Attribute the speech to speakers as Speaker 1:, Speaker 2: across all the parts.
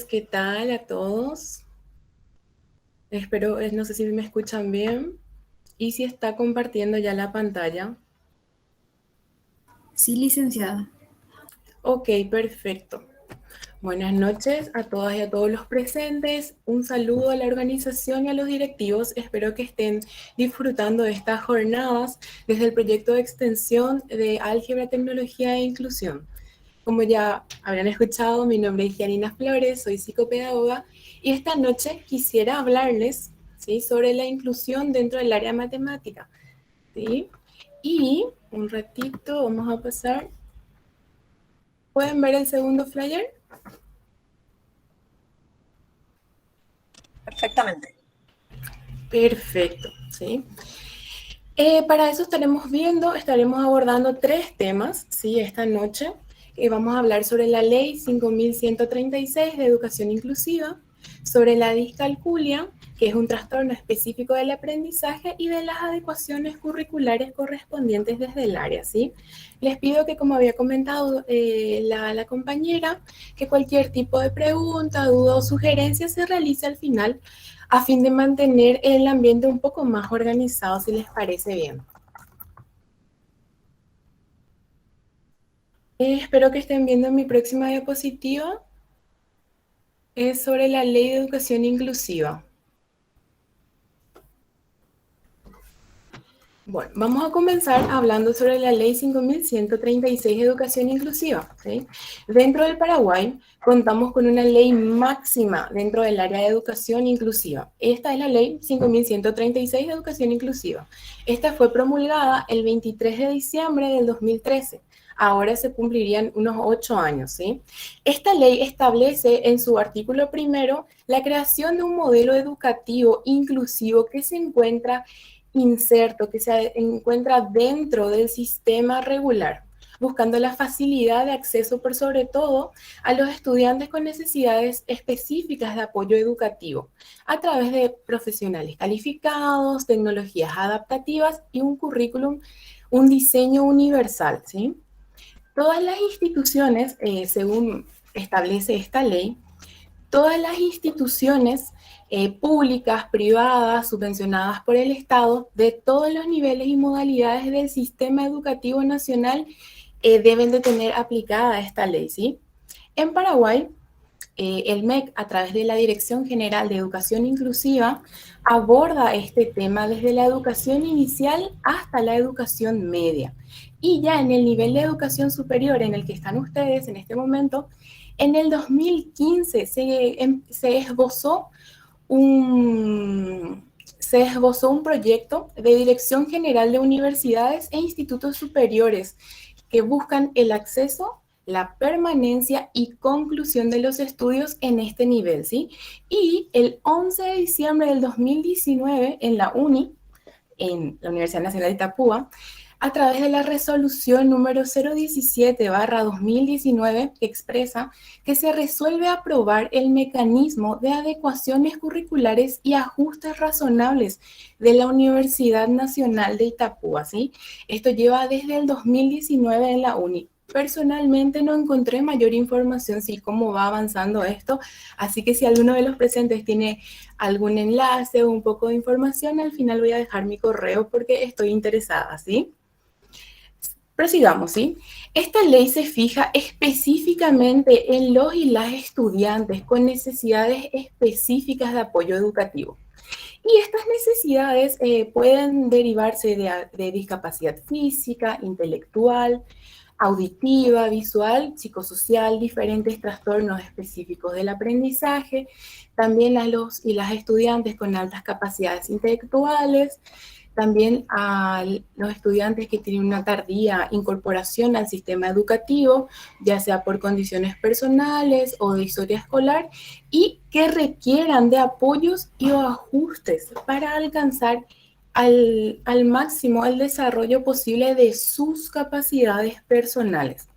Speaker 1: ¿Qué tal a todos? Espero, no sé si me escuchan bien y si está compartiendo ya la pantalla.
Speaker 2: Sí, licenciada.
Speaker 1: Ok, perfecto. Buenas noches a todas y a todos los presentes. Un saludo a la organización y a los directivos. Espero que estén disfrutando de estas jornadas desde el proyecto de extensión de Álgebra, Tecnología e Inclusión. Como ya habrán escuchado, mi nombre es Janina Flores, soy psicopedagoga y esta noche quisiera hablarles, ¿sí?, sobre la inclusión dentro del área matemática, ¿sí? Y un ratito vamos a pasar. ¿Pueden ver el segundo flyer?
Speaker 3: Perfectamente.
Speaker 1: Perfecto, ¿sí? Para eso estaremos abordando 3 temas, ¿sí?, esta noche. Vamos a hablar sobre la Ley 5136 de Educación Inclusiva, sobre la discalculia, que es un trastorno específico del aprendizaje, y de las adecuaciones curriculares correspondientes desde el área, ¿sí? Les pido que, como había comentado la compañera, que cualquier tipo de pregunta, duda o sugerencia se realice al final, a fin de mantener el ambiente un poco más organizado, si les parece bien. Espero que estén viendo mi próxima diapositiva. Es sobre la Ley de Educación Inclusiva. Bueno, vamos a comenzar hablando sobre la Ley 5136 de Educación Inclusiva, ¿sí? Dentro del Paraguay contamos con una ley máxima dentro del área de educación inclusiva. Esta es la Ley 5136 de Educación Inclusiva. Esta fue promulgada el 23 de diciembre del 2013. Ahora se cumplirían unos 8 años, ¿sí? Esta ley establece en su artículo primero la creación de un modelo educativo inclusivo que se encuentra inserto, que se encuentra dentro del sistema regular, buscando la facilidad de acceso por sobre todo a los estudiantes con necesidades específicas de apoyo educativo, a través de profesionales calificados, tecnologías adaptativas y un currículum, un diseño universal, ¿sí? Todas las instituciones, según establece esta ley, todas las instituciones públicas, privadas, subvencionadas por el Estado, de todos los niveles y modalidades del sistema educativo nacional, deben de tener aplicada esta ley, ¿sí? En Paraguay, el MEC, a través de la Dirección General de Educación Inclusiva, aborda este tema desde la educación inicial hasta la educación media. Y ya en el nivel de educación superior en el que están ustedes en este momento, en el 2015 se esbozó un proyecto de Dirección General de Universidades e Institutos Superiores que buscan el acceso, la permanencia y conclusión de los estudios en este nivel, ¿sí? Y el 11 de diciembre del 2019, en la UNI, en la Universidad Nacional de Itapúa, a través de la resolución número 017/2019, que expresa que se resuelve aprobar el mecanismo de adecuaciones curriculares y ajustes razonables de la Universidad Nacional de Itapúa, ¿sí? Esto lleva desde el 2019 en la UNI. Personalmente no encontré mayor información sobre cómo va avanzando esto, así que si alguno de los presentes tiene algún enlace o un poco de información, al final voy a dejar mi correo porque estoy interesada, ¿sí? Prosigamos, ¿sí? Esta ley se fija específicamente en los y las estudiantes con necesidades específicas de apoyo educativo. Y estas necesidades pueden derivarse de discapacidad física, intelectual, auditiva, visual, psicosocial, diferentes trastornos específicos del aprendizaje, también a los y las estudiantes con altas capacidades intelectuales, también a los estudiantes que tienen una tardía incorporación al sistema educativo, ya sea por condiciones personales o de historia escolar, y que requieran de apoyos y o ajustes para alcanzar al máximo el desarrollo posible de sus capacidades personales.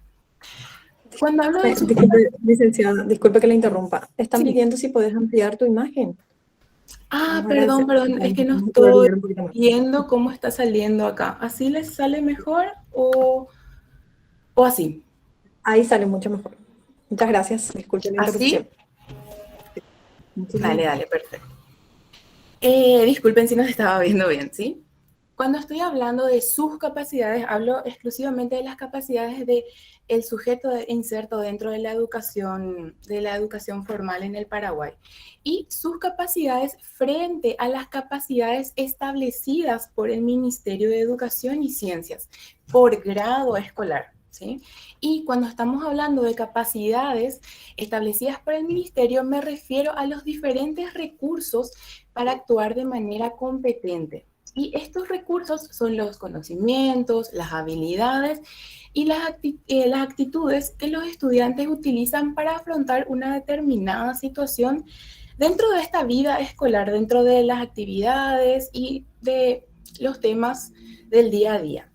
Speaker 1: Cuando hablo de
Speaker 3: Disculpe, licenciada, disculpe que la interrumpa. Están
Speaker 1: sí.
Speaker 3: pidiendo si puedes ampliar tu imagen.
Speaker 1: Ah,
Speaker 2: Vamos a
Speaker 1: perdón,
Speaker 2: hacer,
Speaker 1: perdón, es que no
Speaker 2: vamos a poder
Speaker 1: estoy
Speaker 2: brillar un poquito más.
Speaker 1: viendo cómo está saliendo acá. ¿Así les sale mejor o así?
Speaker 2: Ahí sale mucho mejor. Muchas gracias. Disculpe la interrupción.
Speaker 1: ¿Así?
Speaker 2: Muchísimas
Speaker 1: Dale,
Speaker 2: gracias.
Speaker 1: dale, perfecto. Disculpen si no se estaba viendo bien, ¿sí? Cuando estoy hablando de sus capacidades, hablo exclusivamente de las capacidades de el sujeto inserto dentro de la educación formal en el Paraguay y sus capacidades frente a las capacidades establecidas por el Ministerio de Educación y Ciencias por grado escolar, ¿sí? Y cuando estamos hablando de capacidades establecidas por el Ministerio, me refiero a los diferentes recursos para actuar de manera competente. Y estos recursos son los conocimientos, las habilidades y las actitudes que los estudiantes utilizan para afrontar una determinada situación dentro de esta vida escolar, dentro de las actividades y de los temas del día a día.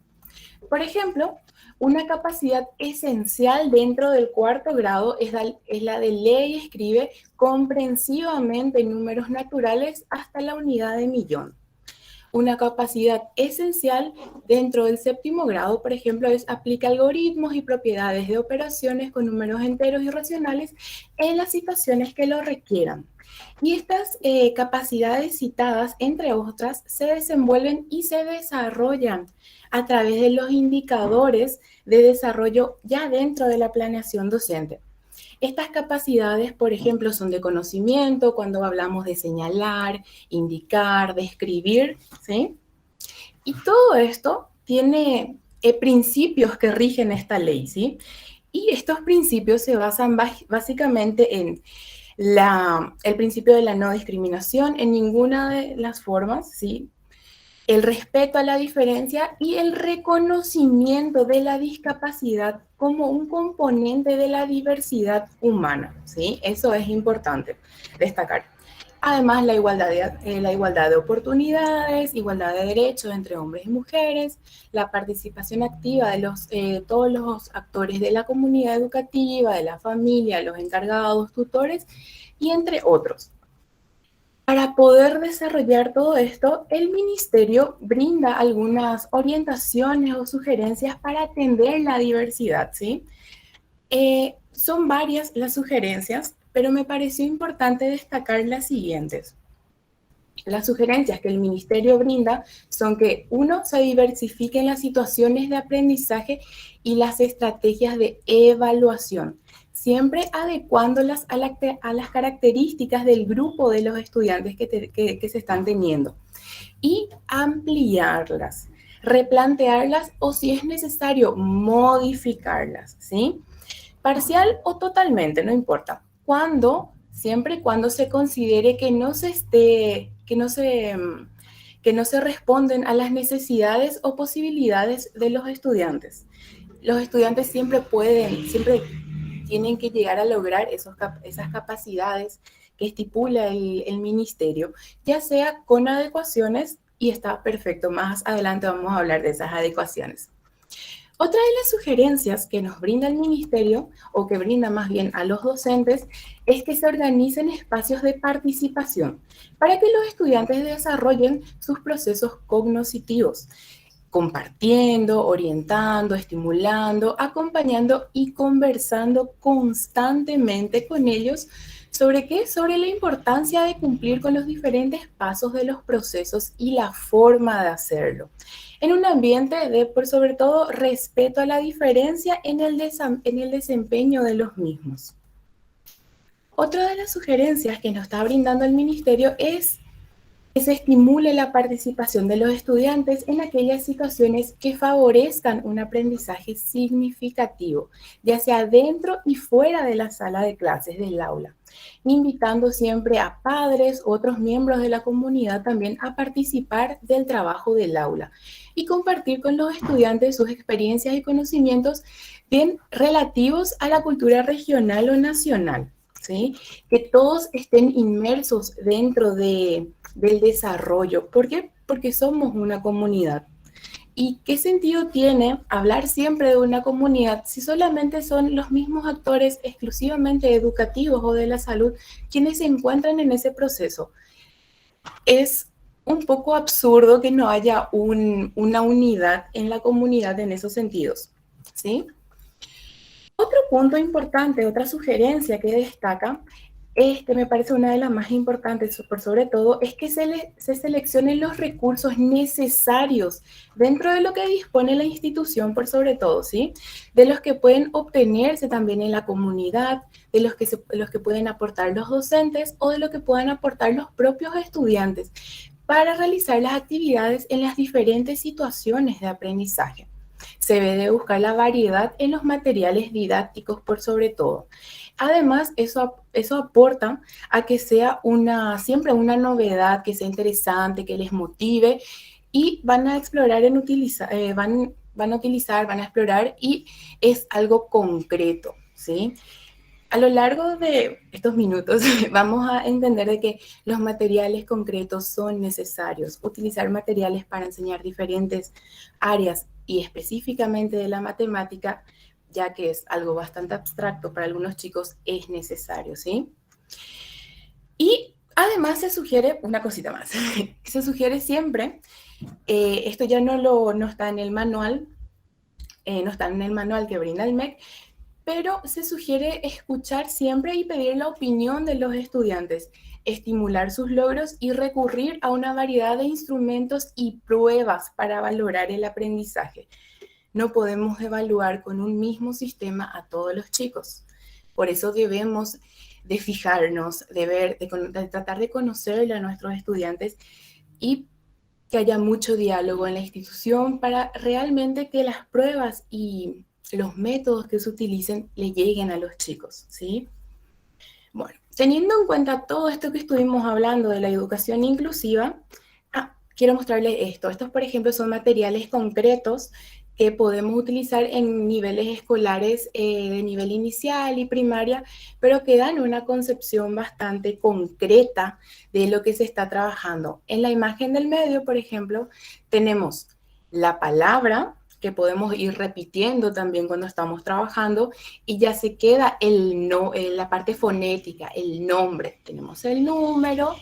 Speaker 1: Por ejemplo, una capacidad esencial dentro del cuarto grado es la de leer y escribe comprensivamente números naturales hasta la unidad de millón. Una capacidad esencial dentro del séptimo grado, por ejemplo, es aplica algoritmos y propiedades de operaciones con números enteros y racionales en las situaciones que lo requieran. Y estas capacidades citadas, entre otras, se desenvuelven y se desarrollan a través de los indicadores de desarrollo ya dentro de la planeación docente. Estas capacidades, por ejemplo, son de conocimiento, cuando hablamos de señalar, indicar, de escribir, ¿sí? Y todo esto tiene principios que rigen esta ley, ¿sí? Y estos principios se basan básicamente en el principio de la no discriminación en ninguna de las formas, ¿sí? El respeto a la diferencia y el reconocimiento de la discapacidad como un componente de la diversidad humana, ¿sí? Eso es importante destacar. Además, la igualdad de oportunidades, igualdad de derechos entre hombres y mujeres, la participación activa de todos los actores de la comunidad educativa, de la familia, los encargados, tutores y entre otros. Para poder desarrollar todo esto, el ministerio brinda algunas orientaciones o sugerencias para atender la diversidad, ¿sí? Son varias las sugerencias, pero me pareció importante destacar las siguientes. Las sugerencias que el ministerio brinda son que, uno, se diversifiquen las situaciones de aprendizaje y las estrategias de evaluación, siempre adecuándolas a las características del grupo de los estudiantes que se están teniendo. Y ampliarlas, replantearlas o, si es necesario, modificarlas, ¿sí? Parcial o totalmente, no importa. Siempre y cuando se considere que no se responden a las necesidades o posibilidades de los estudiantes. Los estudiantes siempre tienen que llegar a lograr esas capacidades que estipula el ministerio, ya sea con adecuaciones, y está perfecto. Más adelante vamos a hablar de esas adecuaciones. Otra de las sugerencias que nos brinda el ministerio, o que brinda más bien a los docentes, es que se organicen espacios de participación para que los estudiantes desarrollen sus procesos cognitivos, compartiendo, orientando, estimulando, acompañando y conversando constantemente con ellos. ¿Sobre qué? Sobre la importancia de cumplir con los diferentes pasos de los procesos y la forma de hacerlo, en un ambiente de, por sobre todo, respeto a la diferencia en el desempeño de los mismos. Otra de las sugerencias que nos está brindando el ministerio es que se estimule la participación de los estudiantes en aquellas situaciones que favorezcan un aprendizaje significativo, ya sea dentro y fuera de la sala de clases del aula, invitando siempre a padres u otros miembros de la comunidad también a participar del trabajo del aula y compartir con los estudiantes sus experiencias y conocimientos bien relativos a la cultura regional o nacional, ¿sí? Que todos estén inmersos dentro del desarrollo. ¿Por qué? Porque somos una comunidad. ¿Y qué sentido tiene hablar siempre de una comunidad si solamente son los mismos actores exclusivamente educativos o de la salud quienes se encuentran en ese proceso? es un poco absurdo que no haya una unidad en la comunidad en esos sentidos, ¿sí? Otro punto importante, otra sugerencia que destaca, me parece una de las más importantes, por sobre todo, es que se seleccionen los recursos necesarios dentro de lo que dispone la institución, por sobre todo, ¿sí? De los que pueden obtenerse también en la comunidad, de los que pueden aportar los docentes o de lo que puedan aportar los propios estudiantes para realizar las actividades en las diferentes situaciones de aprendizaje. Se debe de buscar la variedad en los materiales didácticos por sobre todo. Además, eso aporta a que sea siempre una novedad, que sea interesante, que les motive y van a explorar van a explorar y es algo concreto, ¿sí? A lo largo de estos minutos vamos a entender de que los materiales concretos son necesarios. Utilizar materiales para enseñar diferentes áreas y específicamente de la matemática, ya que es algo bastante abstracto para algunos chicos, es necesario, ¿sí? Y además se sugiere una cosita más. Se sugiere siempre, esto ya no está en el manual, no está en el manual que brinda el MEC, pero se sugiere escuchar siempre y pedir la opinión de los estudiantes, estimular sus logros y recurrir a una variedad de instrumentos y pruebas para valorar el aprendizaje. No podemos evaluar con un mismo sistema a todos los chicos. Por eso debemos de fijarnos, de tratar de conocer a nuestros estudiantes y que haya mucho diálogo en la institución para realmente que las pruebas y los métodos que se utilicen le lleguen a los chicos, ¿sí? Bueno, teniendo en cuenta todo esto que estuvimos hablando de la educación inclusiva, quiero mostrarles esto. Estos, por ejemplo, son materiales concretos que podemos utilizar en niveles escolares de nivel inicial y primaria, pero que dan una concepción bastante concreta de lo que se está trabajando. En la imagen del medio, por ejemplo, tenemos la palabra, que podemos ir repitiendo también cuando estamos trabajando, y ya se queda la parte fonética, el nombre. Tenemos el número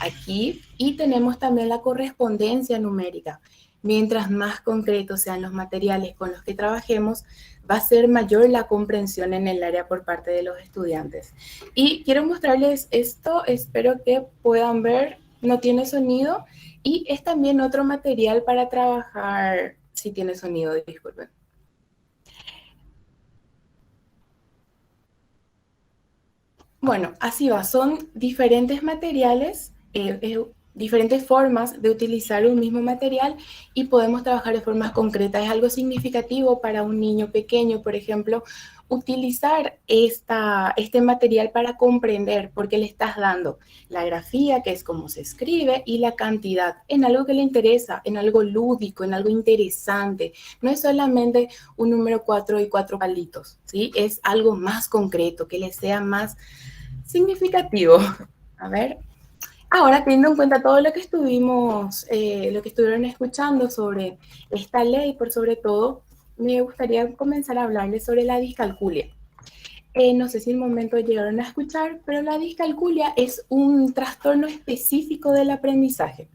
Speaker 1: aquí y tenemos también la correspondencia numérica. Mientras más concretos sean los materiales con los que trabajemos, va a ser mayor la comprensión en el área por parte de los estudiantes. Y quiero mostrarles esto, espero que puedan ver, no tiene sonido y es también otro material para trabajar, si tiene sonido, disculpen. Bueno, así va, son diferentes materiales, diferentes formas de utilizar un mismo material y podemos trabajar de formas concretas. Es algo significativo para un niño pequeño, por ejemplo, utilizar este material para comprender, porque le estás dando la grafía, que es cómo se escribe, y la cantidad, en algo que le interesa, en algo lúdico, en algo interesante. No es solamente un número 4 y 4 palitos, ¿sí? Es algo más concreto, que le sea más significativo. A ver, ahora teniendo en cuenta todo lo que lo que estuvieron escuchando sobre esta ley, por sobre todo, me gustaría comenzar a hablarles sobre la discalculia. No sé si en el momento llegaron a escuchar, pero la discalculia es un trastorno específico del aprendizaje.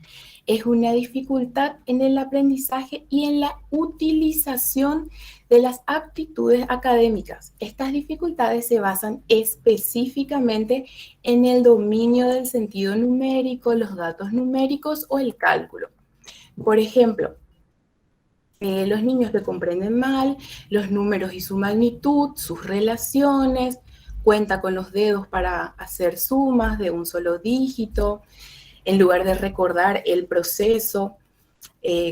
Speaker 1: Es una dificultad en el aprendizaje y en la utilización de las aptitudes académicas. Estas dificultades se basan específicamente en el dominio del sentido numérico, los datos numéricos o el cálculo. Por ejemplo, los niños que comprenden mal los números y su magnitud, sus relaciones, cuenta con los dedos para hacer sumas de un solo dígito, en lugar de recordar el proceso,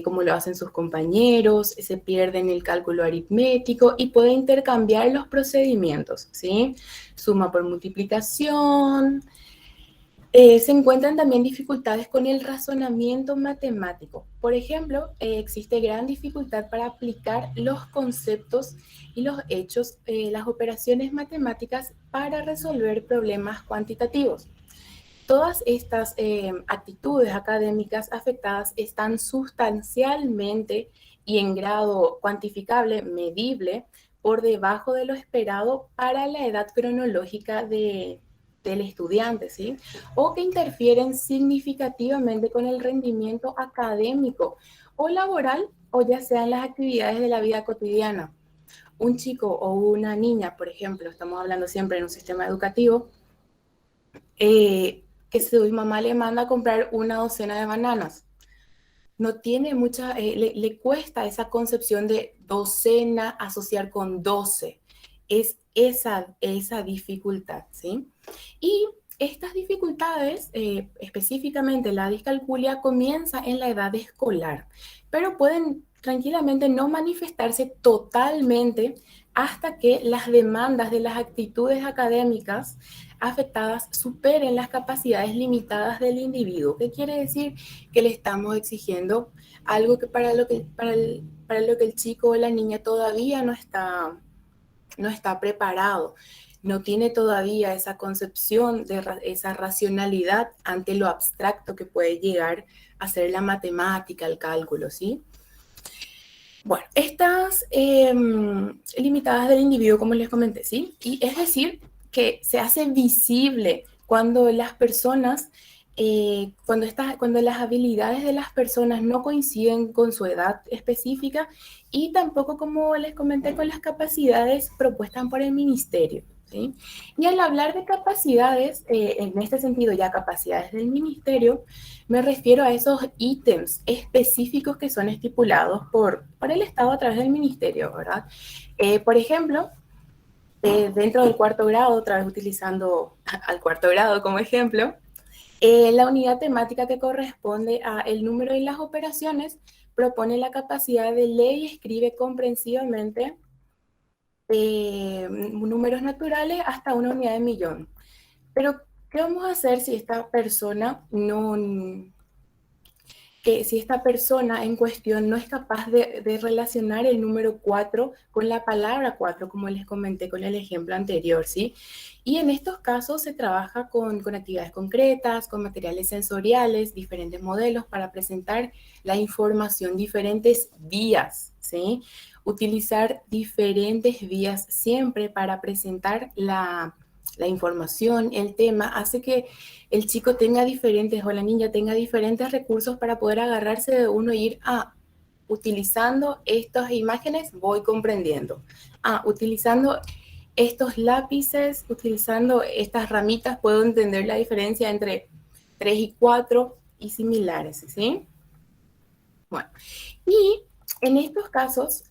Speaker 1: como lo hacen sus compañeros, se pierde en el cálculo aritmético y puede intercambiar los procedimientos, ¿sí? Suma por multiplicación. Se encuentran también dificultades con el razonamiento matemático. Por ejemplo, existe gran dificultad para aplicar los conceptos y los hechos, las operaciones matemáticas para resolver problemas cuantitativos. Todas estas actitudes académicas afectadas están sustancialmente y en grado cuantificable, medible, por debajo de lo esperado para la edad cronológica del estudiante, ¿sí? O que interfieren significativamente con el rendimiento académico o laboral, o ya sea en las actividades de la vida cotidiana. Un chico o una niña, por ejemplo, estamos hablando siempre en un sistema educativo, que su mamá le manda a comprar una docena de bananas. No tiene mucha, le cuesta esa concepción de docena asociar con 12. Es esa dificultad, ¿sí? Y estas dificultades, específicamente la discalculia, comienza en la edad escolar, pero pueden tranquilamente no manifestarse totalmente hasta que las demandas de las actitudes académicas afectadas superen las capacidades limitadas del individuo. ¿Qué quiere decir? Que le estamos exigiendo algo que para lo que el chico o la niña todavía no está preparado, no tiene todavía esa concepción de esa racionalidad ante lo abstracto que puede llegar a ser la matemática, el cálculo, ¿sí? Bueno, estas limitadas del individuo, como les comenté, ¿sí? Y es decir, que se hace visible cuando las personas, cuando las habilidades de las personas no coinciden con su edad específica y tampoco, como les comenté, con las capacidades propuestas por el ministerio, ¿sí? Y al hablar de capacidades, en este sentido ya capacidades del ministerio, me refiero a esos ítems específicos que son estipulados por el Estado a través del ministerio, ¿verdad? Por ejemplo, dentro del cuarto grado, otra vez utilizando al cuarto grado como ejemplo, la unidad temática que corresponde a el número y las operaciones propone la capacidad de leer y escribe comprensivamente números naturales hasta una unidad de millón. Pero, ¿qué vamos a hacer si esta persona no, que si esta persona en cuestión no es capaz de relacionar el número 4 con la palabra 4, como les comenté con el ejemplo anterior, ¿sí? Y en estos casos se trabaja con actividades concretas, con materiales sensoriales, diferentes modelos para presentar la información, diferentes vías, ¿sí? Utilizar diferentes vías siempre para presentar la información, el tema, hace que el chico tenga diferentes o la niña tenga diferentes recursos para poder agarrarse de uno e ir utilizando estas imágenes, voy comprendiendo. Utilizando estos lápices, utilizando estas ramitas, puedo entender la diferencia entre 3 y 4 y similares, ¿sí? Bueno, y en estos casos,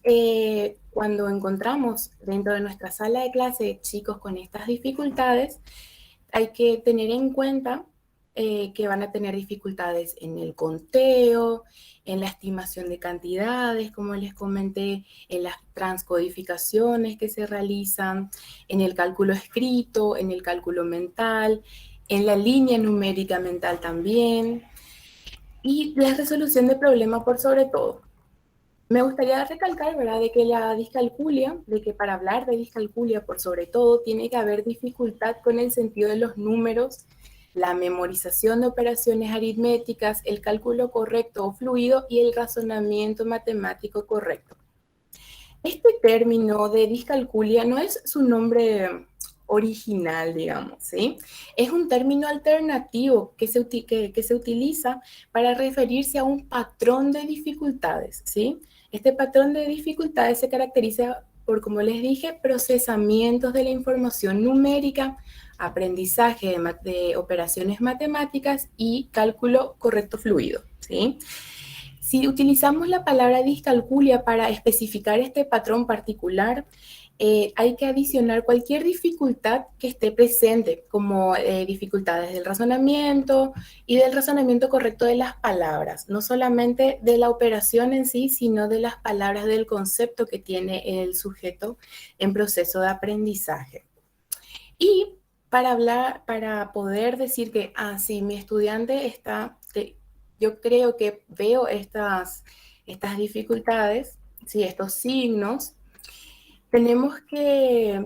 Speaker 1: cuando encontramos dentro de nuestra sala de clase chicos con estas dificultades, hay que tener en cuenta que van a tener dificultades en el conteo, en la estimación de cantidades, como les comenté, en las transcodificaciones que se realizan, en el cálculo escrito, en el cálculo mental, en la línea numérica mental también, y la resolución de problemas por sobre todo. Me gustaría recalcar, ¿verdad?, de que la discalculia, de que para hablar de discalculia por sobre todo, tiene que haber dificultad con el sentido de los números, la memorización de operaciones aritméticas, el cálculo correcto o fluido y el razonamiento matemático correcto. Este término de discalculia no es su nombre original, digamos, ¿sí? Es un término alternativo que se utiliza para referirse a un patrón de dificultades, ¿sí? Este patrón de dificultades se caracteriza por, como les dije, procesamientos de la información numérica, aprendizaje de operaciones matemáticas y cálculo correcto fluido, ¿sí? Si utilizamos la palabra discalculia para especificar este patrón particular, hay que adicionar cualquier dificultad que esté presente, como dificultades del razonamiento y del razonamiento correcto de las palabras, no solamente de la operación en sí, sino de las palabras, del concepto que tiene el sujeto en proceso de aprendizaje. Y para poder decir que, sí, mi estudiante está, yo creo que veo estas dificultades, sí, estos signos, tenemos que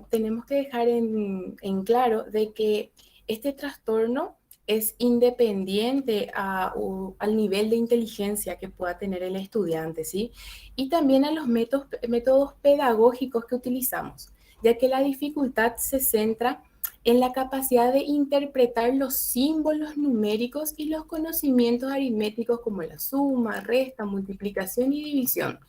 Speaker 1: dejar en claro de que este trastorno es independiente al nivel de inteligencia que pueda tener el estudiante, ¿sí? Y también a los métodos pedagógicos que utilizamos, ya que la dificultad se centra en la capacidad de interpretar los símbolos numéricos y los conocimientos aritméticos como la suma, resta, multiplicación y división.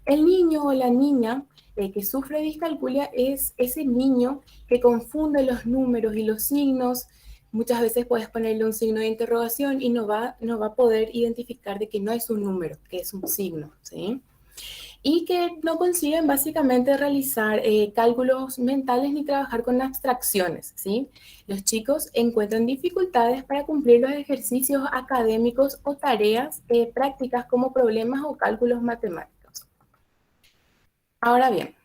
Speaker 1: El niño o la niña que sufre discalculia es ese niño que confunde los números y los signos. Muchas veces puedes ponerle un signo de interrogación y no va a poder identificar de que no es un número, que es un signo, ¿sí? Y que no consiguen básicamente realizar cálculos mentales ni trabajar con abstracciones, ¿sí? Los chicos encuentran dificultades para cumplir los ejercicios académicos o tareas prácticas como problemas o cálculos matemáticos. Ahora bien,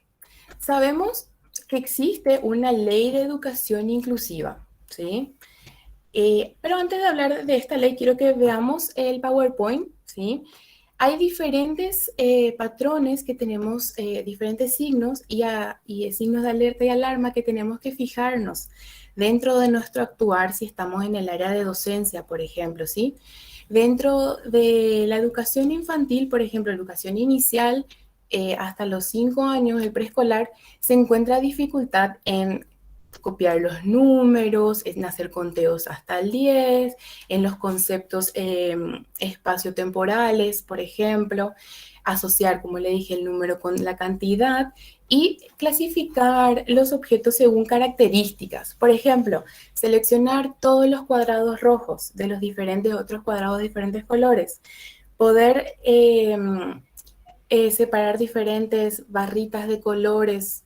Speaker 1: sabemos que existe una ley de educación inclusiva, ¿sí? Pero antes de hablar de esta ley, quiero que veamos el PowerPoint, ¿sí? Hay diferentes patrones que tenemos, diferentes signos y signos de alerta y alarma que tenemos que fijarnos dentro de nuestro actuar si estamos en el área de docencia, por ejemplo, ¿sí? Dentro de la educación infantil, por ejemplo, educación inicial, hasta los 5 años, el preescolar, se encuentra dificultad en copiar los números, en hacer conteos hasta el 10, en los conceptos espaciotemporales, por ejemplo, asociar, como le dije, el número con la cantidad y clasificar los objetos según características. Por ejemplo, seleccionar todos los cuadrados rojos de los diferentes otros cuadrados de diferentes colores. Poder separar diferentes barritas de colores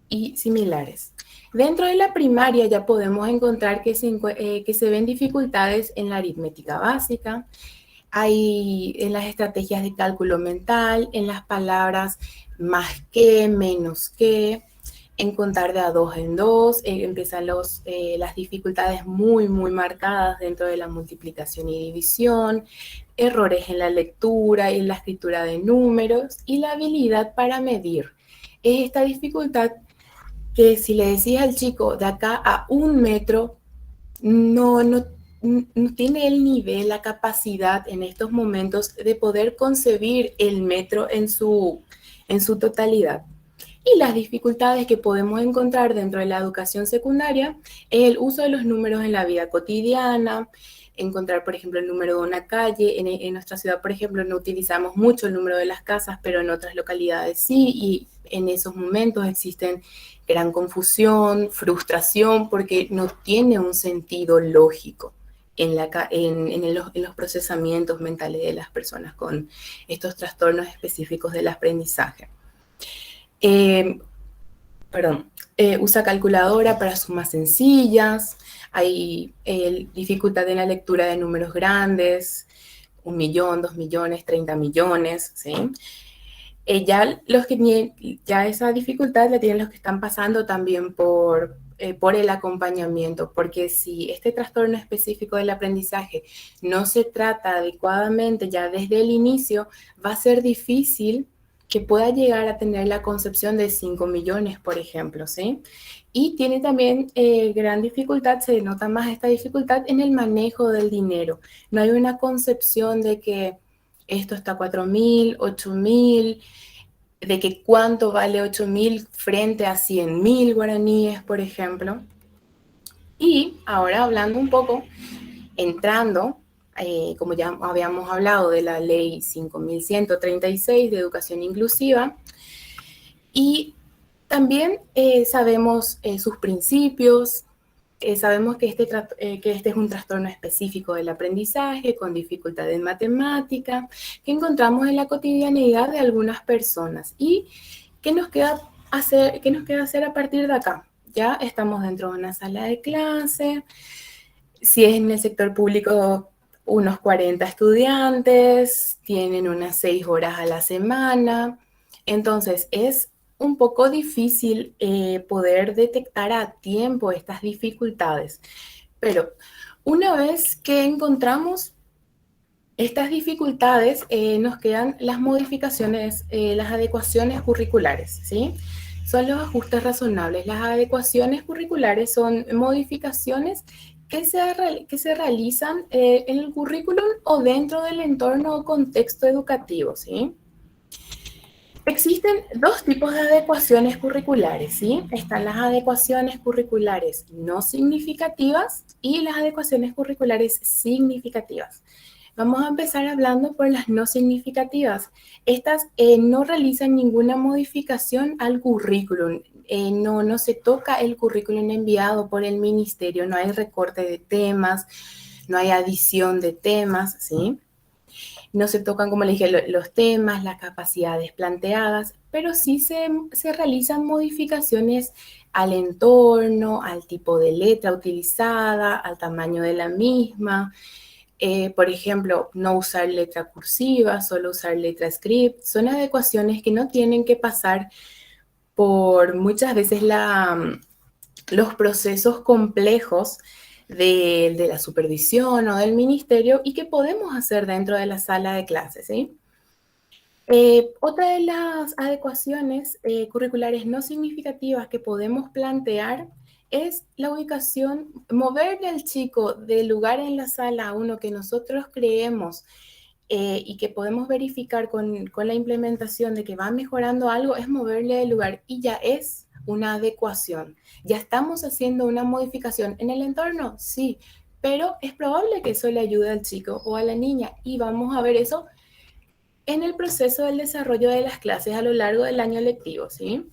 Speaker 1: y similares. Dentro de la primaria ya podemos encontrar que se ven dificultades en la aritmética básica, hay en las estrategias de cálculo mental, en las palabras más que, menos que, en contar de a dos en dos, empiezan las dificultades muy marcadas dentro de la multiplicación y división, errores en la lectura y en la escritura de números y la habilidad para medir. Es esta dificultad que si le decís al chico de acá a 1 metro, no tiene el nivel, la capacidad en estos momentos de poder concebir el metro en su totalidad. Y las dificultades que podemos encontrar dentro de la educación secundaria es el uso de los números en la vida cotidiana, encontrar, por ejemplo, el número de una calle. En nuestra ciudad, por ejemplo, no utilizamos mucho el número de las casas, pero en otras localidades sí, y en esos momentos existen gran confusión, frustración, porque no tiene un sentido lógico en los procesamientos mentales de las personas con estos trastornos específicos del aprendizaje. Usa calculadora para sumas sencillas, hay dificultad en la lectura de números grandes, 1 millón, 2 millones, 30 millones, ¿sí? Ya esa dificultad la tienen los que están pasando también por el acompañamiento, porque si este trastorno específico del aprendizaje no se trata adecuadamente ya desde el inicio, va a ser difícil que pueda llegar a tener la concepción de 5 millones, por ejemplo, ¿sí? Y tiene también gran dificultad, se nota más esta dificultad en el manejo del dinero. No hay una concepción de que esto está 4.000, 8.000, de que cuánto vale 8.000 frente a 100.000 guaraníes, por ejemplo. Y ahora hablando un poco, entrando, como ya habíamos hablado de la ley 5.136 de educación inclusiva, y también sabemos sus principios, sabemos que este es un trastorno específico del aprendizaje con dificultad en matemática que encontramos en la cotidianeidad de algunas personas. ¿Y qué nos queda hacer a partir de acá? Ya estamos dentro de una sala de clase, si es en el sector público, unos 40 estudiantes, tienen unas 6 horas a la semana, entonces es un poco difícil poder detectar a tiempo estas dificultades. Pero una vez que encontramos estas dificultades, nos quedan las modificaciones, las adecuaciones curriculares, ¿sí? Son los ajustes razonables. Las adecuaciones curriculares son modificaciones que se realizan en el currículum o dentro del entorno o contexto educativo, ¿sí? Existen dos tipos de adecuaciones curriculares, ¿sí? Están las adecuaciones curriculares no significativas y las adecuaciones curriculares significativas. Vamos a empezar hablando por las no significativas. Estas no realizan ninguna modificación al currículum. No se toca el currículum enviado por el ministerio, no hay recorte de temas, no hay adición de temas, ¿sí? No se tocan, como le dije, los temas, las capacidades planteadas, pero sí se realizan modificaciones al entorno, al tipo de letra utilizada, al tamaño de la misma. Por ejemplo, no usar letra cursiva, solo usar letra script. Son adecuaciones que no tienen que pasar por muchas veces los procesos complejos de la supervisión o del ministerio y que podemos hacer dentro de la sala de clases, ¿sí? Otra de las adecuaciones curriculares no significativas que podemos plantear es la ubicación, moverle al chico del lugar en la sala a uno que nosotros creemos y que podemos verificar con la implementación de que va mejorando algo, es moverle del lugar y ya es una adecuación. Ya estamos haciendo una modificación en el entorno, sí, pero es probable que eso le ayude al chico o a la niña y vamos a ver eso en el proceso del desarrollo de las clases a lo largo del año lectivo, ¿sí?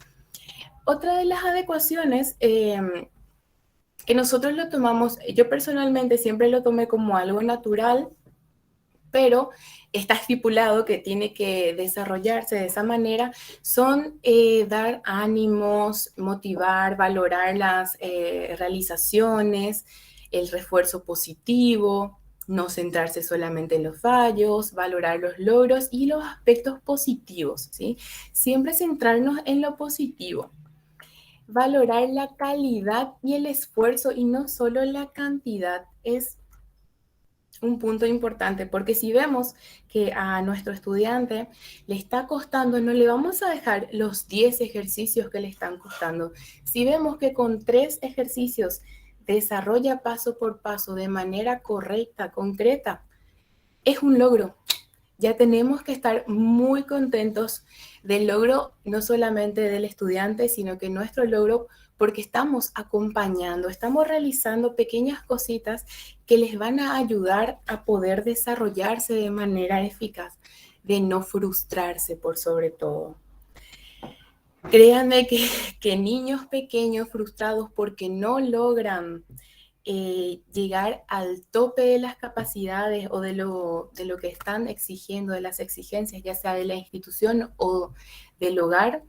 Speaker 1: Otra de las adecuaciones que nosotros lo tomamos, yo personalmente siempre lo tomé como algo natural, pero está estipulado que tiene que desarrollarse de esa manera, son dar ánimos, motivar, valorar las realizaciones, el refuerzo positivo, no centrarse solamente en los fallos, valorar los logros y los aspectos positivos, ¿sí? Siempre centrarnos en lo positivo. Valorar la calidad y el esfuerzo y no solo la cantidad es un punto importante, porque si vemos que a nuestro estudiante le está costando, no le vamos a dejar los 10 ejercicios que le están costando. Si vemos que con 3 ejercicios desarrolla paso por paso de manera correcta, concreta, es un logro. Ya tenemos que estar muy contentos del logro, no solamente del estudiante, sino que nuestro logro, porque estamos acompañando, estamos realizando pequeñas cositas que les van a ayudar a poder desarrollarse de manera eficaz, de no frustrarse por sobre todo. Créanme que niños pequeños frustrados porque no logran llegar al tope de las capacidades o de lo que están exigiendo, de las exigencias, ya sea de la institución o del hogar,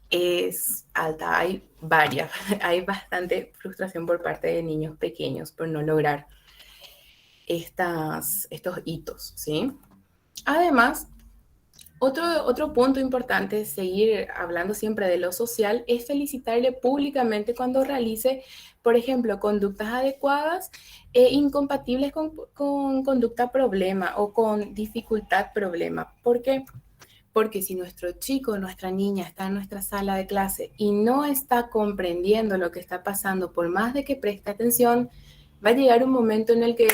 Speaker 1: es alta. Hay varias, hay bastante frustración por parte de niños pequeños por no lograr estos hitos, ¿sí? Además, otro punto importante, seguir hablando siempre de lo social, es felicitarle públicamente cuando realice, por ejemplo, conductas adecuadas e incompatibles con conducta problema o con dificultad problema. ¿Por qué? Porque si nuestro chico, nuestra niña está en nuestra sala de clase y no está comprendiendo lo que está pasando, por más de que preste atención, va a llegar un momento en el que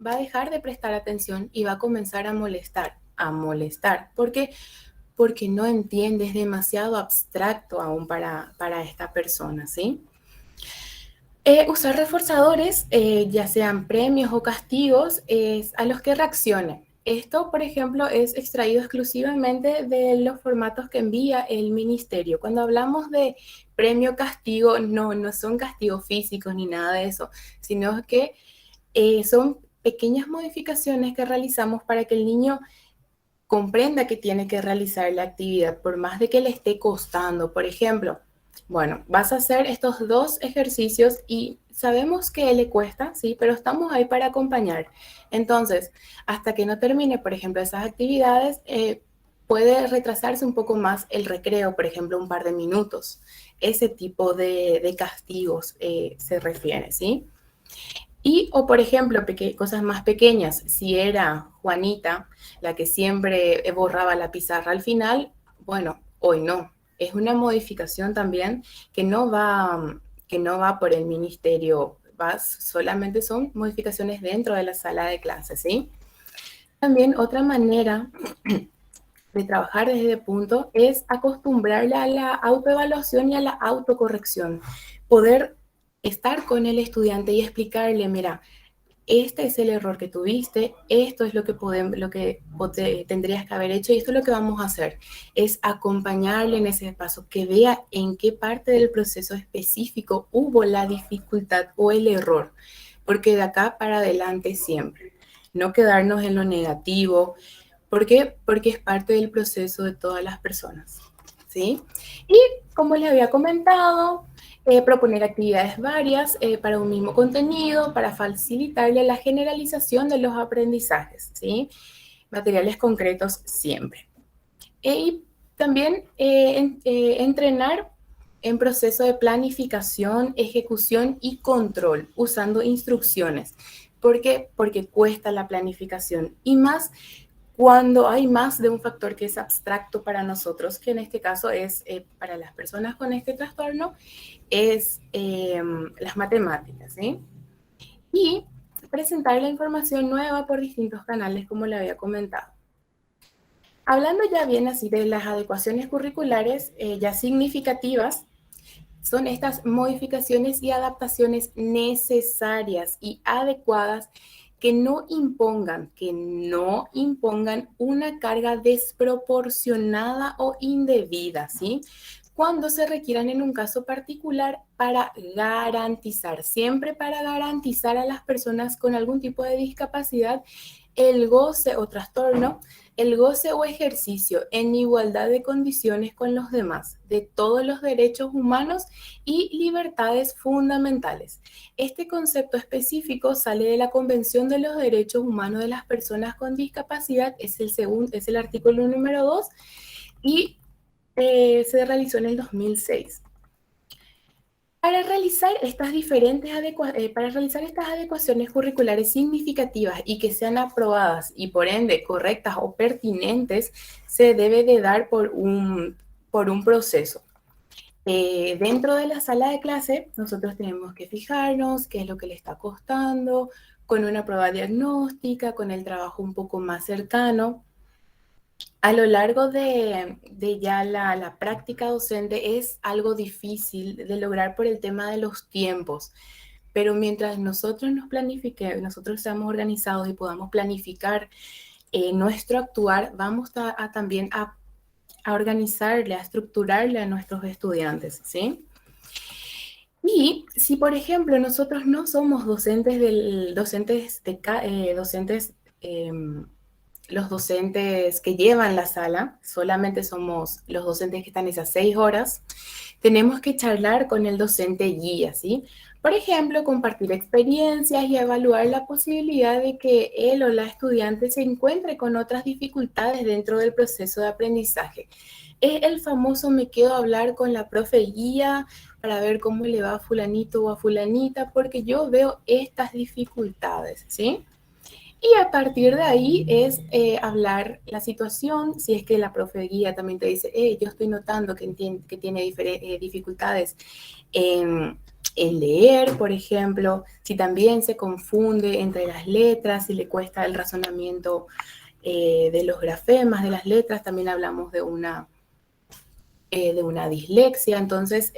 Speaker 1: va a dejar de prestar atención y va a comenzar a molestar. ¿Por qué? Porque no entiende, es demasiado abstracto aún para esta persona, ¿sí? Usar reforzadores, ya sean premios o castigos, a los que reaccionen. Esto, por ejemplo, es extraído exclusivamente de los formatos que envía el ministerio. Cuando hablamos de premio-castigo, no son castigos físicos ni nada de eso, sino que son pequeñas modificaciones que realizamos para que el niño comprenda que tiene que realizar la actividad, por más de que le esté costando. Por ejemplo, bueno, vas a hacer estos 2 ejercicios y sabemos que le cuesta, sí, pero estamos ahí para acompañar. Entonces, hasta que no termine, por ejemplo, esas actividades, puede retrasarse un poco más el recreo, por ejemplo, un par de minutos. Ese tipo de castigos se refiere, ¿sí? O por ejemplo, cosas más pequeñas, si era Juanita la que siempre borraba la pizarra al final, bueno, hoy no. Es una modificación también que no va por el ministerio, solamente son modificaciones dentro de la sala de clases, ¿sí? También otra manera de trabajar desde este punto es acostumbrarle a la autoevaluación y a la autocorrección. Poder estar con el estudiante y explicarle, mira, este es el error que tuviste, esto es lo que, tendrías que haber hecho y esto es lo que vamos a hacer. Es acompañarle en ese paso, que vea en qué parte del proceso específico hubo la dificultad o el error, porque de acá para adelante siempre. No quedarnos en lo negativo. ¿Por qué? Porque es parte del proceso de todas las personas, ¿sí? Y como les había comentado, proponer actividades varias para un mismo contenido, para facilitarle la generalización de los aprendizajes, ¿sí? Materiales concretos siempre. Y también entrenar en proceso de planificación, ejecución y control, usando instrucciones. ¿Por qué? Porque cuesta la planificación. Y más cuando hay más de un factor que es abstracto para nosotros, que en este caso es para las personas con este trastorno, es las matemáticas, ¿sí? Y presentar la información nueva por distintos canales, como le había comentado. Hablando ya bien así de las adecuaciones curriculares ya significativas, son estas modificaciones y adaptaciones necesarias y adecuadas que no impongan una carga desproporcionada o indebida, ¿sí? Cuando se requieran en un caso particular para garantizar, siempre para garantizar a las personas con algún tipo de discapacidad el goce o trastorno, el goce o ejercicio en igualdad de condiciones con los demás, de todos los derechos humanos y libertades fundamentales. Este concepto específico sale de la Convención de los Derechos Humanos de las Personas con Discapacidad, es el artículo número 2, y se realizó en el 2006. Para realizar estas adecuaciones curriculares significativas y que sean aprobadas y por ende correctas o pertinentes, se debe de dar por un proceso. Dentro de la sala de clase, nosotros tenemos que fijarnos qué es lo que le está costando, con una prueba diagnóstica, con el trabajo un poco más cercano. A lo largo de ya la práctica docente es algo difícil de lograr por el tema de los tiempos, pero mientras nosotros nosotros seamos organizados y podamos planificar nuestro actuar, vamos también a organizarle, a estructurarle a nuestros estudiantes, ¿sí? Y si, por ejemplo, nosotros no somos los docentes que llevan la sala, solamente somos los docentes que están esas 6 horas, tenemos que charlar con el docente guía, ¿sí? Por ejemplo, compartir experiencias y evaluar la posibilidad de que él o la estudiante se encuentre con otras dificultades dentro del proceso de aprendizaje. Es el famoso me quedo a hablar con la profe guía para ver cómo le va a fulanito o a fulanita, porque yo veo estas dificultades, ¿sí? Y a partir de ahí es hablar la situación, si es que la profe guía también te dice, yo estoy notando que tiene dificultades en leer, por ejemplo, si también se confunde entre las letras, si le cuesta el razonamiento de los grafemas de las letras, también hablamos de una dislexia, entonces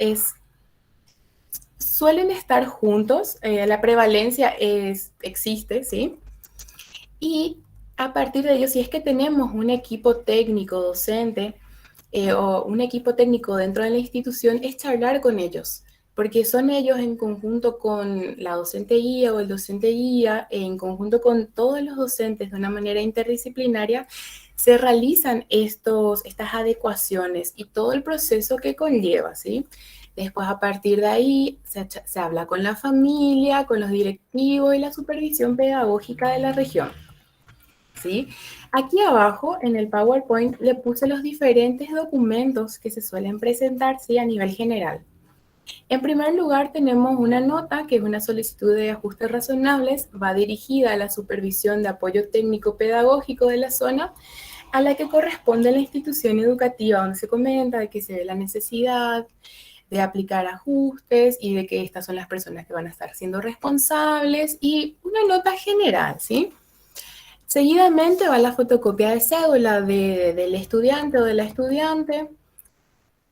Speaker 1: suelen estar juntos, la prevalencia existe, ¿sí? Y a partir de ello, si es que tenemos un equipo técnico docente o un equipo técnico dentro de la institución, es charlar con ellos, porque son ellos en conjunto con la docente guía o el docente guía, en conjunto con todos los docentes de una manera interdisciplinaria, se realizan estas adecuaciones y todo el proceso que conlleva, ¿sí? Después, a partir de ahí, se habla con la familia, con los directivos y la supervisión pedagógica de la región. ¿Sí? Aquí abajo en el PowerPoint le puse los diferentes documentos que se suelen presentar, ¿sí? A nivel general. En primer lugar tenemos una nota que es una solicitud de ajustes razonables, va dirigida a la supervisión de apoyo técnico pedagógico de la zona, a la que corresponde la institución educativa, donde se comenta de que se ve la necesidad de aplicar ajustes y de que estas son las personas que van a estar siendo responsables y una nota general, ¿sí? Seguidamente va la fotocopia de cédula del estudiante o de la estudiante.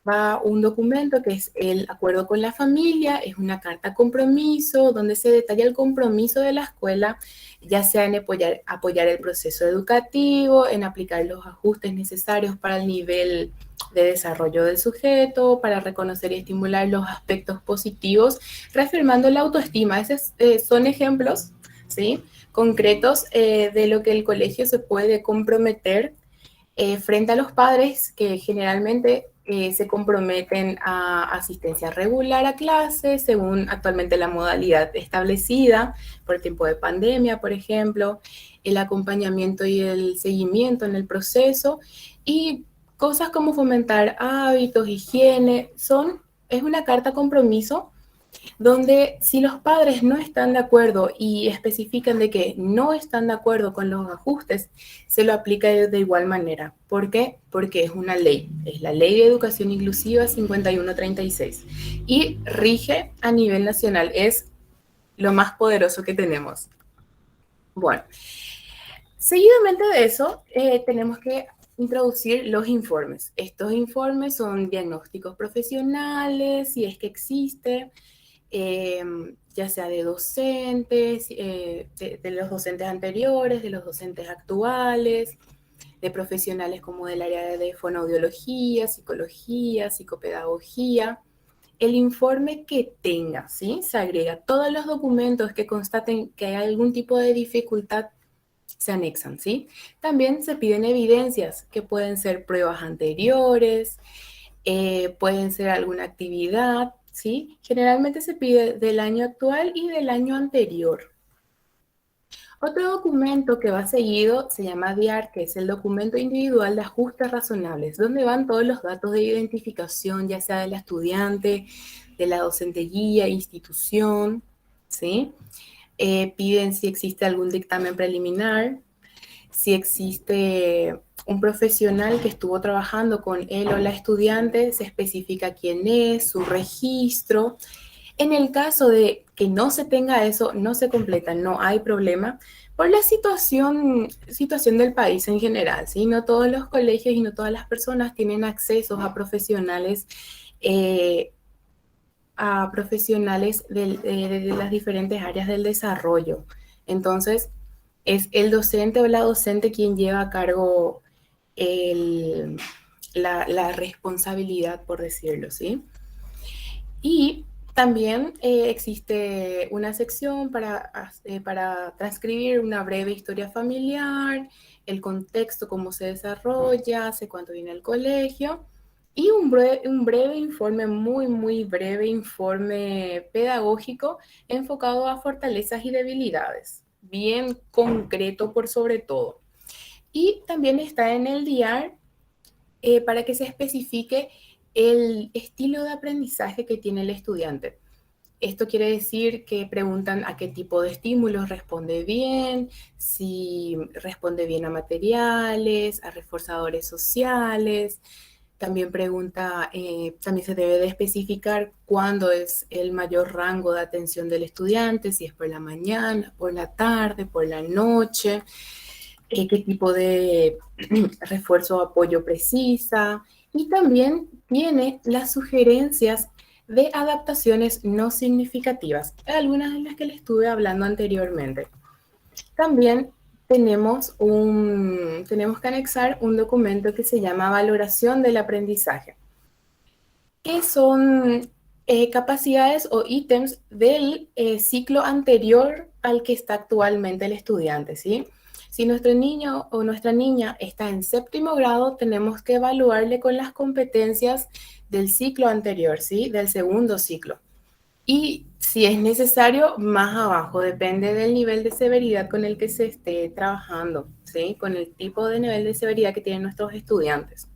Speaker 1: Va un documento que es el acuerdo con la familia, es una carta compromiso donde se detalla el compromiso de la escuela, ya sea en apoyar el proceso educativo, en aplicar los ajustes necesarios para el nivel de desarrollo del sujeto, para reconocer y estimular los aspectos positivos, reafirmando la autoestima. Esos son ejemplos, ¿sí?, concretos de lo que el colegio se puede comprometer frente a los padres que generalmente se comprometen a asistencia regular a clases según actualmente la modalidad establecida por el tiempo de pandemia, por ejemplo, el acompañamiento y el seguimiento en el proceso y cosas como fomentar hábitos, higiene, es una carta compromiso donde si los padres no están de acuerdo y especifican de que no están de acuerdo con los ajustes, se lo aplica de igual manera. ¿Por qué? Porque es una ley, es la Ley de Educación Inclusiva 5136 y rige a nivel nacional, es lo más poderoso que tenemos. Bueno, seguidamente de eso tenemos que introducir los informes. Estos informes son diagnósticos profesionales, si es que existe, ya sea de docentes, de los docentes anteriores, de los docentes actuales, de profesionales como del área de fonoaudiología, psicología, psicopedagogía. El informe que tenga, ¿sí? Se agrega todos los documentos que constaten que hay algún tipo de dificultad, se anexan, ¿sí? También se piden evidencias que pueden ser pruebas anteriores, pueden ser alguna actividad, ¿sí? Generalmente se pide del año actual y del año anterior. Otro documento que va seguido se llama DIAR, que es el documento individual de ajustes razonables, donde van todos los datos de identificación, ya sea del estudiante, de la docente guía, institución, ¿sí? Piden si existe algún dictamen preliminar, si existe un profesional que estuvo trabajando con él o la estudiante, se especifica quién es, su registro. En el caso de que no se tenga eso, no se completa, no hay problema por la situación del país en general, ¿sí? No todos los colegios y no todas las personas tienen acceso eh, a profesionales de las diferentes áreas del desarrollo. Entonces, es el docente o la docente quien lleva a cargo el, la responsabilidad, por decirlo, ¿sí? Y también existe una sección para transcribir una breve historia familiar, el contexto, cómo se desarrolla, hace cuánto viene al colegio, y un breve informe, muy breve informe pedagógico enfocado a fortalezas y debilidades, bien concreto por sobre todo. Y también está en el DIAR para que se especifique el estilo de aprendizaje que tiene el estudiante. Esto quiere decir que preguntan a qué tipo de estímulos responde bien, si responde bien a materiales, a reforzadores sociales. También pregunta, también se debe de especificar cuándo es el mayor rango de atención del estudiante, si es por la mañana, por la tarde, por la noche, qué tipo de refuerzo o apoyo precisa. Y también tiene las sugerencias de adaptaciones no significativas, algunas de las que les estuve hablando anteriormente. También tenemos que anexar un documento que se llama valoración del aprendizaje, que son capacidades o ítems del ciclo anterior al que está actualmente el estudiante, ¿sí? Si nuestro niño o nuestra niña está en séptimo grado, tenemos que evaluarle con las competencias del ciclo anterior, ¿sí? Del segundo ciclo. Y si es necesario, más abajo, depende del nivel de severidad con el que se esté trabajando, ¿sí? Con el tipo de nivel de severidad que tienen nuestros estudiantes.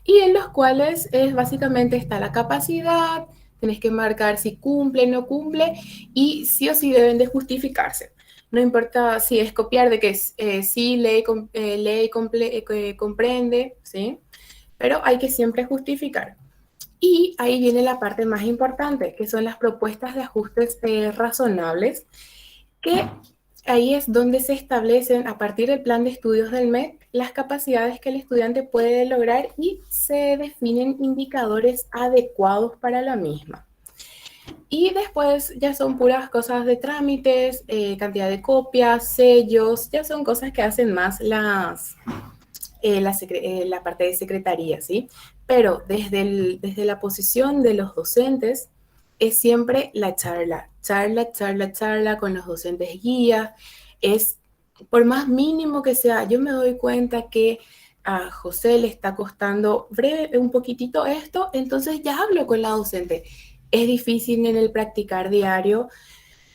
Speaker 1: Y en los cuales básicamente está la capacidad, tenés que marcar si cumple, no cumple, y sí o sí deben de justificarse. No importa si es copiar de que sí lee, comprende, ¿sí? Pero hay que siempre justificar. Y ahí viene la parte más importante, que son las propuestas de ajustes razonables, que ahí es donde se establecen, a partir del plan de estudios del MEC, las capacidades que el estudiante puede lograr y se definen indicadores adecuados para la misma. Y después ya son puras cosas de trámites, cantidad de copias, sellos, ya son cosas que hacen más la parte de secretaría, ¿sí? Pero desde la posición de los docentes es siempre la charla con los docentes guías. Es, por más mínimo que sea, yo me doy cuenta que a José le está costando breve, un poquitito esto, entonces ya hablo con la docente. Es difícil en el practicar diario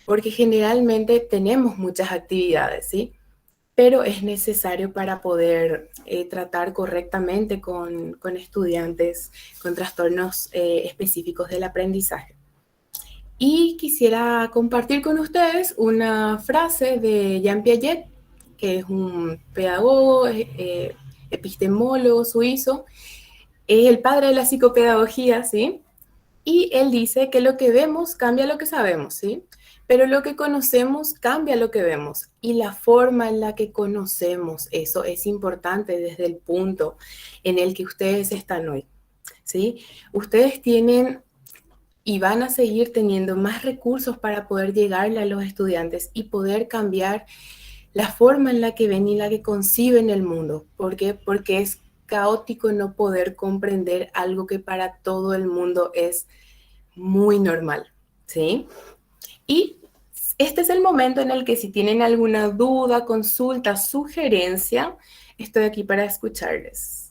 Speaker 1: porque generalmente tenemos muchas actividades, ¿sí? Pero es necesario para poder tratar correctamente con estudiantes con trastornos específicos del aprendizaje. Y quisiera compartir con ustedes una frase de Jean Piaget, que es un pedagogo, epistemólogo suizo, es el padre de la psicopedagogía, ¿sí? Y él dice que lo que vemos cambia lo que sabemos, ¿sí? Pero lo que conocemos cambia lo que vemos. Y la forma en la que conocemos eso es importante desde el punto en el que ustedes están hoy, ¿sí? Ustedes tienen y van a seguir teniendo más recursos para poder llegarle a los estudiantes y poder cambiar la forma en la que ven y la que conciben el mundo. ¿Por qué? Porque es caótico no poder comprender algo que para todo el mundo es muy normal, ¿sí? Y este es el momento en el que si tienen alguna duda, consulta, sugerencia, estoy aquí para escucharles.